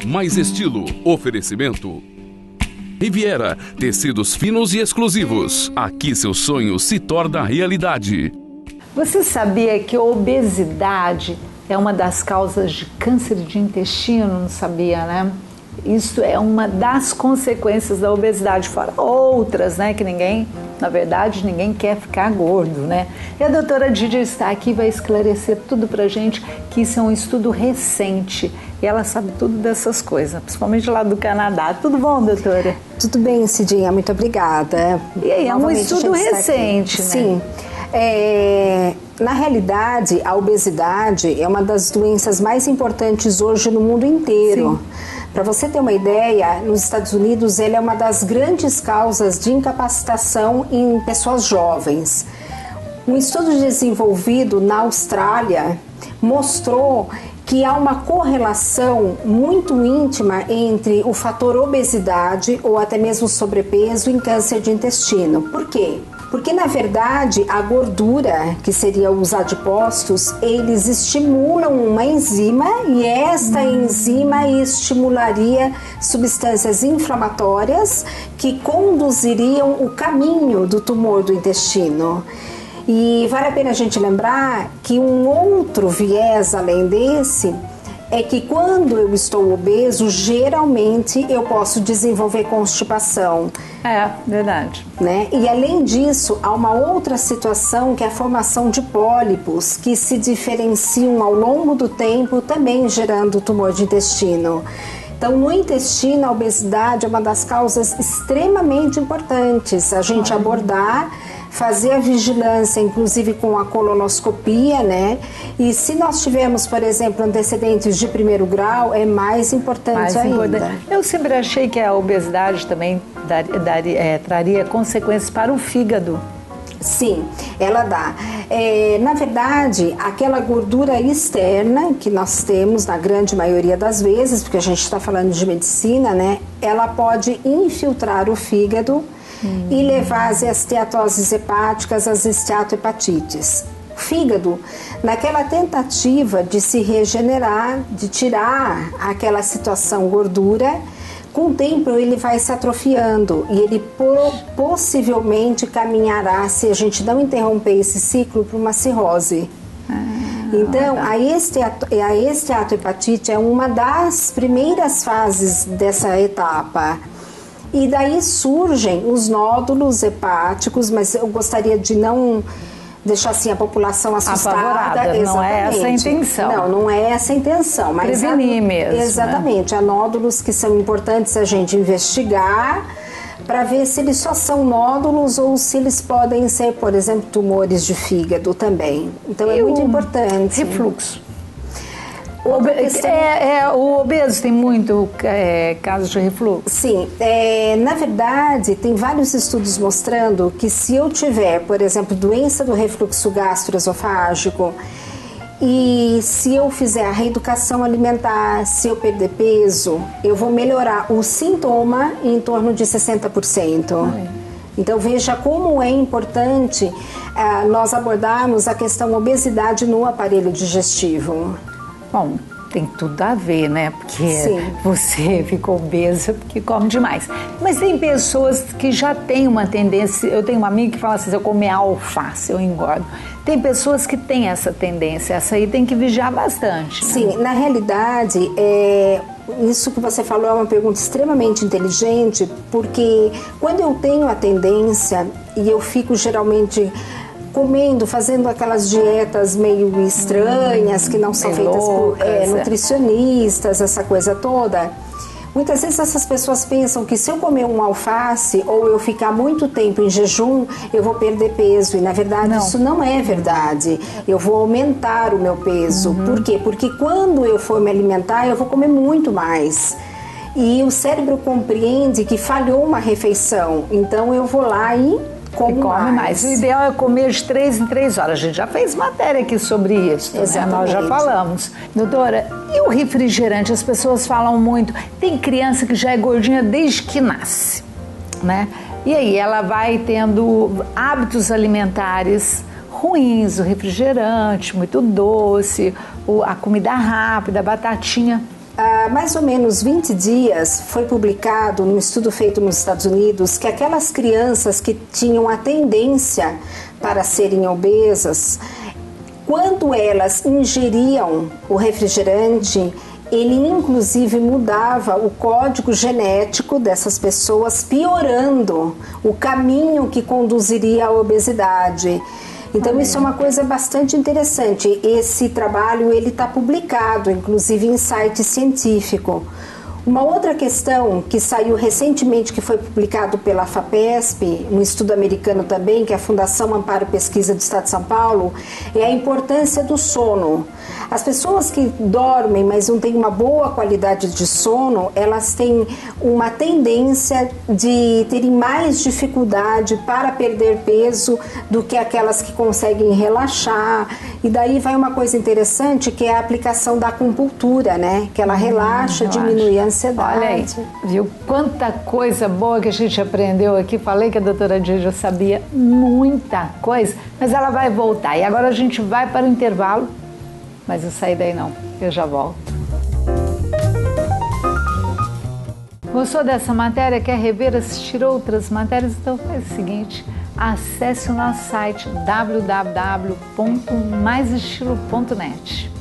mais estilo. Oferecimento Riviera, tecidos finos e exclusivos. Aqui seu sonho se torna realidade. Você sabia que a obesidade é uma das causas de câncer de intestino? Não sabia, né? Isso é uma das consequências da obesidade, fora outras, né? Que ninguém, na verdade, ninguém quer ficar gordo, né? E a doutora Didia está aqui e vai esclarecer tudo pra gente, que isso é um estudo recente. E ela sabe tudo dessas coisas, principalmente lá do Canadá. Tudo bom, doutora? Tudo bem, Cidinha, muito obrigada. E aí, é um estudo recente, né? Sim. Na realidade, a obesidade é uma das doenças mais importantes hoje no mundo inteiro. Para você ter uma ideia, nos Estados Unidos ele é uma das grandes causas de incapacitação em pessoas jovens. Um estudo desenvolvido na Austrália mostrou que há uma correlação muito íntima entre o fator obesidade ou até mesmo sobrepeso em câncer de intestino. Por quê? Porque, na verdade, a gordura, que seria os adipócitos, eles estimulam uma enzima e esta enzima estimularia substâncias inflamatórias que conduziriam o caminho do tumor do intestino. E vale a pena a gente lembrar que um outro viés além desse é que quando eu estou obeso, geralmente eu posso desenvolver constipação. É, verdade. Né? E além disso, há uma outra situação que é a formação de pólipos que se diferenciam ao longo do tempo, também gerando tumor de intestino. Então, no intestino, a obesidade é uma das causas extremamente importantes a gente abordar, fazer a vigilância, inclusive com a colonoscopia, né? E se nós tivermos, por exemplo, antecedentes de primeiro grau, é mais importante ainda. Eu sempre achei que a obesidade também traria consequências para o fígado. Sim, ela dá. Na verdade, aquela gordura externa que nós temos na grande maioria das vezes, porque a gente está falando de medicina, né? Ela pode infiltrar o fígado e levar às esteatoses hepáticas, às esteatohepatites. O fígado, naquela tentativa de se regenerar, de tirar aquela situação gordura, com o tempo ele vai se atrofiando e ele possivelmente caminhará, se a gente não interromper esse ciclo, para uma cirrose. Então, a esteatohepatite é uma das primeiras fases dessa etapa. E daí surgem os nódulos hepáticos, mas eu gostaria de não deixar assim a população assustada. Apavorada, não é essa a intenção. Não é essa a intenção. Mas prevenir mesmo. Exatamente. Né? Há nódulos que são importantes a gente investigar para ver se eles só são nódulos ou se eles podem ser, por exemplo, tumores de fígado também. Então é muito importante. Refluxo. O obeso tem muito casos de refluxo? Sim, na verdade tem vários estudos mostrando que se eu tiver, por exemplo, doença do refluxo gastroesofágico e se eu fizer a reeducação alimentar, se eu perder peso, eu vou melhorar o sintoma em torno de 60%. Então veja como é importante nós abordarmos a questão obesidade no aparelho digestivo. Bom, tem tudo a ver, né? Porque você ficou obesa porque come demais. Mas tem pessoas que já têm uma tendência. Eu tenho uma amiga que fala assim: se eu comer alface, eu engordo. Tem pessoas que têm essa tendência. Essa aí tem que vigiar bastante. Né? Sim, na realidade, isso que você falou é uma pergunta extremamente inteligente, porque quando eu tenho a tendência e eu fico geralmente comendo, fazendo aquelas dietas meio estranhas, que não são feitas por nutricionistas, essa coisa toda. Muitas vezes essas pessoas pensam que se eu comer um alface ou eu ficar muito tempo em jejum, eu vou perder peso. E na verdade isso não é verdade. Eu vou aumentar o meu peso. Por quê? Porque quando eu for me alimentar, eu vou comer muito mais. E o cérebro compreende que falhou uma refeição. Então eu vou lá e come mais. O ideal é comer de 3 em 3 horas. A gente já fez matéria aqui sobre isso, né? Nós já falamos. Doutora, e o refrigerante? As pessoas falam muito. Tem criança que já é gordinha desde que nasce, né? E aí ela vai tendo hábitos alimentares ruins, o refrigerante, muito doce, a comida rápida, a batatinha. há mais ou menos 20 dias foi publicado num estudo feito nos Estados Unidos que aquelas crianças que tinham a tendência para serem obesas, quando elas ingeriam o refrigerante, ele inclusive mudava o código genético dessas pessoas, piorando o caminho que conduziria à obesidade. Então isso é uma coisa bastante interessante. Esse trabalho ele está publicado, inclusive em site científico. Uma outra questão que saiu recentemente, que foi publicado pela FAPESP, um estudo americano também, que é a Fundação Amparo Pesquisa do Estado de São Paulo, é a importância do sono. As pessoas que dormem, mas não têm uma boa qualidade de sono, elas têm uma tendência de terem mais dificuldade para perder peso do que aquelas que conseguem relaxar. E daí vai uma coisa interessante, que é a aplicação da acupuntura, né? Que ela relaxa, diminui a ansiedade. Olha aí, viu quanta coisa boa que a gente aprendeu aqui. Falei que a doutora Dija sabia muita coisa, mas ela vai voltar. E agora a gente vai para o intervalo, mas eu saí daí não, eu já volto. Gostou dessa matéria? Quer rever, assistir outras matérias? Então faz o seguinte, acesse o nosso site www.maisestilo.net.